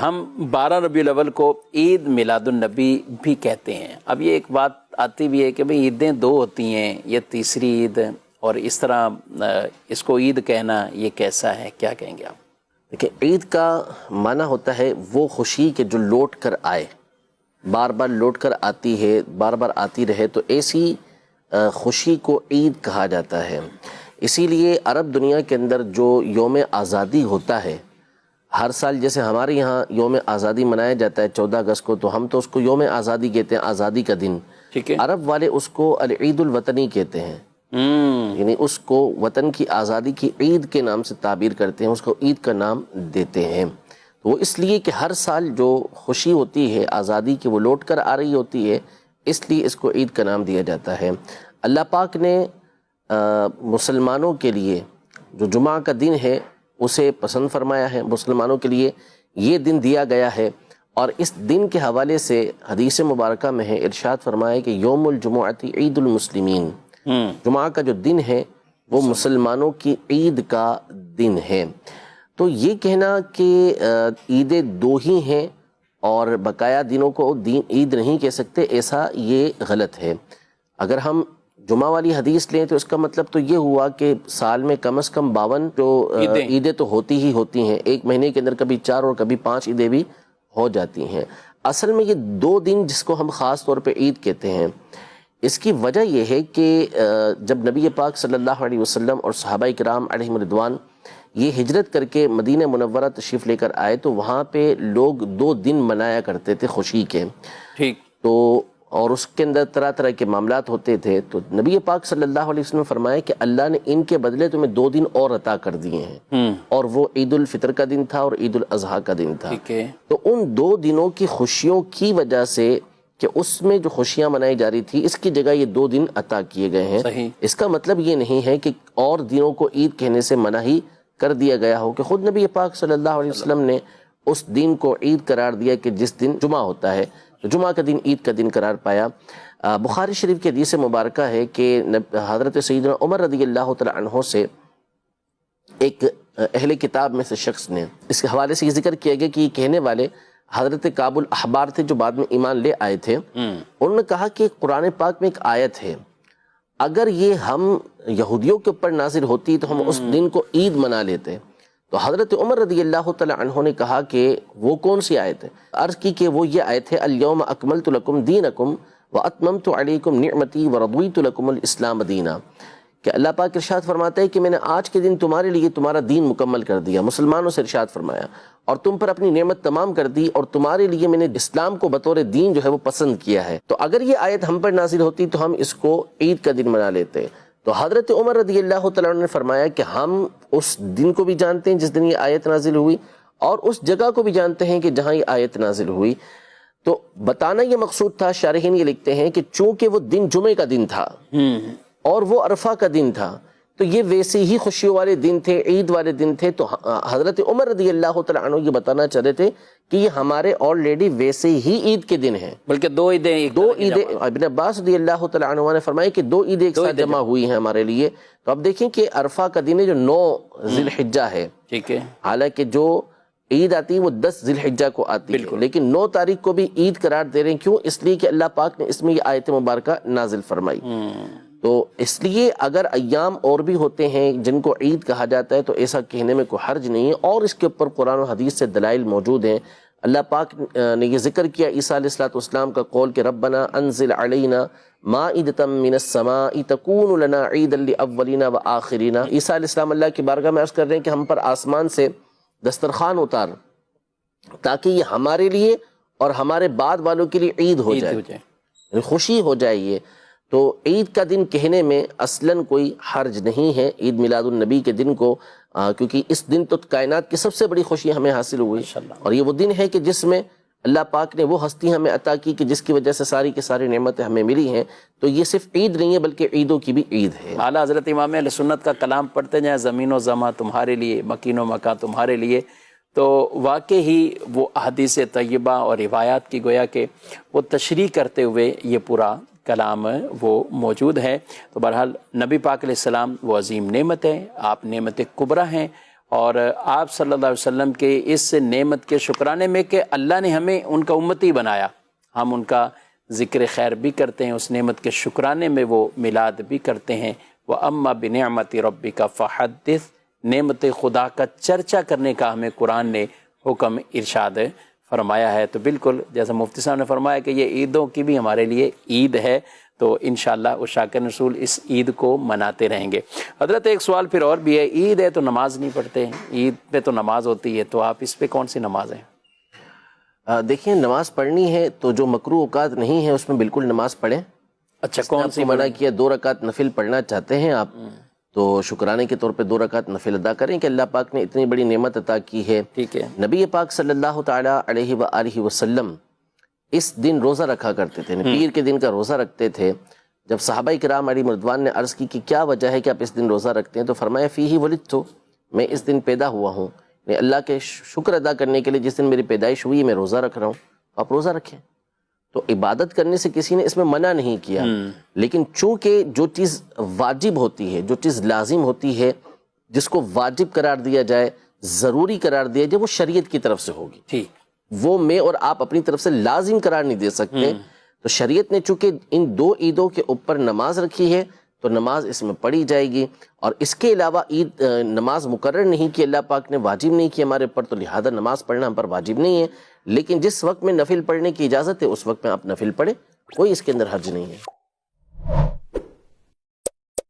ہم 12 ربیع الاول کو عید میلاد النبی بھی کہتے ہیں. اب یہ ایک بات آتی بھی ہے کہ بھئی عیدیں دو ہوتی ہیں، یہ تیسری عید، اور اس طرح اس کو عید کہنا یہ کیسا ہے، کیا کہیں گے آپ؟ دیکھیں، عید کا معنی ہوتا ہے وہ خوشی کہ جو لوٹ کر آئے، بار بار لوٹ کر آتی ہے، بار بار آتی رہے، تو ایسی خوشی کو عید کہا جاتا ہے. اسی لیے عرب دنیا کے اندر جو یوم آزادی ہوتا ہے، ہر سال جیسے ہمارے یہاں یوم آزادی منایا جاتا ہے 14 اگست کو، تو ہم تو اس کو یوم آزادی کہتے ہیں، آزادی کا دن. ٹھیک ہے. عرب والے اس کو العید الوطنی کہتے ہیں، یعنی اس کو وطن کی آزادی کی عید کے نام سے تعبیر کرتے ہیں، اس کو عید کا نام دیتے ہیں. تو وہ اس لیے کہ ہر سال جو خوشی ہوتی ہے آزادی کی وہ لوٹ کر آ رہی ہوتی ہے، اس لیے اس کو عید کا نام دیا جاتا ہے. اللہ پاک نے مسلمانوں کے لیے جو جمعہ کا دن ہے اسے پسند فرمایا ہے، مسلمانوں کے لیے یہ دن دیا گیا ہے. اور اس دن کے حوالے سے حدیث مبارکہ میں ہے، ارشاد فرمایا کہ یوم الجمعۃ عید المسلمین، جمعہ کا جو دن ہے وہ مسلمانوں کی عید کا دن ہے. تو یہ کہنا کہ عیدیں دو ہی ہیں اور بقایا دنوں کو عید نہیں کہہ سکتے، ایسا یہ غلط ہے. اگر ہم جمعہ والی حدیث لیں تو اس کا مطلب تو یہ ہوا کہ سال میں کم از کم 52 جو عیدیں تو ہوتی ہی ہوتی ہیں، ایک مہینے کے اندر کبھی 4 اور کبھی 5 عیدیں بھی ہو جاتی ہیں. اصل میں یہ 2 دن جس کو ہم خاص طور پہ عید کہتے ہیں، اس کی وجہ یہ ہے کہ جب نبی پاک صلی اللہ علیہ وسلم اور صحابہ کرام علیہم رضوان یہ ہجرت کر کے مدینہ منورہ تشریف لے کر آئے تو وہاں پہ لوگ 2 دن منایا کرتے تھے خوشی کے. ٹھیک. تو اور اس کے اندر طرح طرح کے معاملات ہوتے تھے. تو نبی پاک صلی اللہ علیہ وسلم نے فرمایا کہ اللہ نے ان کے بدلے تمہیں 2 دن اور عطا کر دیے ہیں، اور وہ عید الفطر کا دن تھا اور عید الاضحیٰ کا دن تھا. تو ان 2 دنوں کی خوشیوں کی وجہ سے کہ اس میں جو خوشیاں منائی جا رہی تھی، اس کی جگہ یہ 2 دن عطا کیے گئے ہیں. صحیح. اس کا مطلب یہ نہیں ہے کہ اور دنوں کو عید کہنے سے منع ہی کر دیا گیا ہو، کہ خود نبی پاک صلی اللہ علیہ وسلم نے اس دن کو عید قرار دیا کہ جس دن جمعہ ہوتا ہے، تو جمعہ کا دن عید کا دن قرار پایا. بخاری شریف کی حدیث مبارکہ ہے کہ حضرت سیدنا عمر رضی اللہ تعالی عنہ سے ایک اہل کتاب میں سے شخص نے، اس کے حوالے سے یہ ذکر کیا گیا کہ یہ کہنے والے حضرت کعب الاحبار تھے جو بعد میں ایمان لے آئے تھے. انہوں نے کہا کہ قرآن پاک میں ایک آیت ہے، اگر یہ ہم یہودیوں کے اوپر نازل ہوتی تو ہم اس دن کو عید منا لیتے. تو حضرت عمر رضی اللہ تعالی عنہ نے کہا کہ وہ کون سی آیت ہے؟ عرض کی کہ وہ یہ آیت ہے، الیوم اکملت لکم دینکم واتممت علیکم نعمتی ورضیت لکم الاسلام دینا، کہ اللہ پاک ارشاد فرماتا ہے کہ میں نے آج کے دن تمہارے لیے تمہارا دین مکمل کر دیا، مسلمانوں سے ارشاد فرمایا، اور تم پر اپنی نعمت تمام کر دی، اور تمہارے لیے میں نے اسلام کو بطور دین جو ہے وہ پسند کیا ہے. تو اگر یہ آیت ہم پر نازل ہوتی تو ہم اس کو عید کا دن منا لیتے. تو حضرت عمر رضی اللہ تعالیٰ عنہ نے فرمایا کہ ہم اس دن کو بھی جانتے ہیں جس دن یہ آیت نازل ہوئی، اور اس جگہ کو بھی جانتے ہیں کہ جہاں یہ آیت نازل ہوئی. تو بتانا یہ مقصود تھا، شارحین یہ لکھتے ہیں کہ چونکہ وہ دن جمعے کا دن تھا اور وہ عرفہ کا دن تھا، تو یہ ویسے ہی خوشیوں والے دن تھے، عید والے دن تھے. تو حضرت عمر رضی اللہ تعالیٰ عنہ یہ بتانا چاہ رہے تھے کہ یہ ہمارے آلریڈی ویسے ہی عید کے دن ہیں، بلکہ 2 عیدیں. ابن عباس رضی اللہ تعالیٰ عنہ نے فرمایا کہ 2 عیدیں ایک ساتھ جمع ہوئی ہیں ہمارے لیے. تو اب دیکھیں کہ عرفہ کا دن ہے جو 9 ذی الحجہ ہے، ٹھیک ہے، حالانکہ جو عید آتی ہے وہ 10 ذی الحجہ کو آتی ہے، لیکن 9 تاریخ کو بھی عید قرار دے رہے ہیں. کیوں؟ اس لیے کہ اللہ پاک نے اس میں یہ آیت مبارکہ نازل فرمائی. تو اس لیے اگر ایام اور بھی ہوتے ہیں جن کو عید کہا جاتا ہے تو ایسا کہنے میں کوئی حرج نہیں ہے، اور اس کے اوپر قرآن و حدیث سے دلائل موجود ہیں. اللہ پاک نے یہ ذکر کیا عیسیٰ علیہ السلام کا قول کہ ربنا انزل علینا مائدۃ من السماء تکون لنا عیدا لاولنا وآخرنا. عیسیٰ علیہ السلام اللہ کی بارگاہ میں عرض کر رہے ہیں کہ ہم پر آسمان سے دسترخوان اتار تاکہ یہ ہمارے لیے اور ہمارے بعد والوں کے لیے عید ہو جائے، خوشی ہو جائے. یہ تو عید کا دن کہنے میں اصلاً کوئی حرج نہیں ہے، عید میلاد النبی کے دن کو، کیونکہ اس دن تو کائنات کی سب سے بڑی خوشی ہمیں حاصل ہوئی، اور یہ وہ دن ہے کہ جس میں اللہ پاک نے وہ ہستی ہمیں عطا کی کہ جس کی وجہ سے ساری کی ساری نعمتیں ہمیں ملی ہیں. تو یہ صرف عید نہیں ہے بلکہ عیدوں کی بھی عید ہے. اعلیٰ حضرت امام اہل سنت کا کلام پڑھتے جائیں، زمین و زماں تمہارے لیے، مکین و مکان تمہارے لیے. تو واقعی ہی وہ احادیث طیبہ اور روایات کی گویا کہ وہ تشریح کرتے ہوئے یہ پورا کلام وہ موجود ہے. تو بہرحال نبی پاک علیہ السلام وہ عظیم نعمت ہے، آپ نعمت کبریٰ ہیں، اور آپ صلی اللہ علیہ وسلم کے اس نعمت کے شکرانے میں کہ اللہ نے ہمیں ان کا امتی بنایا، ہم ان کا ذکر خیر بھی کرتے ہیں، اس نعمت کے شکرانے میں وہ میلاد بھی کرتے ہیں۔ وَأَمَّا بِنِعْمَةِ رَبِّكَ فَحَدِّثْ، نعمت خدا کا چرچا کرنے کا ہمیں قرآن نے حکم ارشاد فرمایا ہے۔ تو بالکل جیسا مفتی صاحب نے فرمایا کہ یہ عیدوں کی بھی ہمارے لیے عید ہے، تو انشاءاللہ عشاق رسول اس عید کو مناتے رہیں گے۔ حضرت ایک سوال پھر اور بھی ہے، عید ہے تو نماز نہیں پڑھتے ہیں، عید پہ تو نماز ہوتی ہے، تو آپ اس پہ کون سی نماز ہیں؟ دیکھیں نماز پڑھنی ہے تو جو مکروہ اوقات نہیں ہے اس میں بالکل نماز پڑھیں۔ اچھا کون سی منع کیا 2 رکعت نفل پڑھنا چاہتے ہیں آپ تو شکرانے کے طور پہ 2 رکعت نفل ادا کریں کہ اللہ پاک نے اتنی بڑی نعمت عطا کی ہے۔ ٹھیک ہے۔ نبی پاک صلی اللہ تعالیٰ علیہ وآلہ وسلم اس دن روزہ رکھا کرتے تھے، پیر کے دن کا روزہ رکھتے تھے۔ جب صحابہ کرام علیہ مردوان نے عرض کی کہ کیا وجہ ہے کہ آپ اس دن روزہ رکھتے ہیں، تو فرمایا فیہ ولدت، میں اس دن پیدا ہوا ہوں، میں اللہ کے شکر ادا کرنے کے لیے جس دن میری پیدائش ہوئی میں روزہ رکھ رہا ہوں، آپ روزہ رکھیں۔ تو عبادت کرنے سے کسی نے اس میں منع نہیں کیا، لیکن چونکہ جو چیز واجب ہوتی ہے، جو چیز لازم ہوتی ہے، جس کو واجب قرار دیا جائے، ضروری قرار دیا جائے، وہ شریعت کی طرف سے ہوگی، ٹھیک، وہ میں اور آپ اپنی طرف سے لازم قرار نہیں دے سکتے۔ تو شریعت نے چونکہ ان 2 عیدوں کے اوپر نماز رکھی ہے تو نماز اس میں پڑھی جائے گی، اور اس کے علاوہ عید نماز مقرر نہیں کی، اللہ پاک نے واجب نہیں کی ہمارے اوپر، تو لہذا نماز پڑھنا ہم پر واجب نہیں ہے، لیکن جس وقت میں نفل پڑھنے کی اجازت ہے اس وقت میں آپ نفل پڑھیں، کوئی اس کے اندر حرج نہیں ہے۔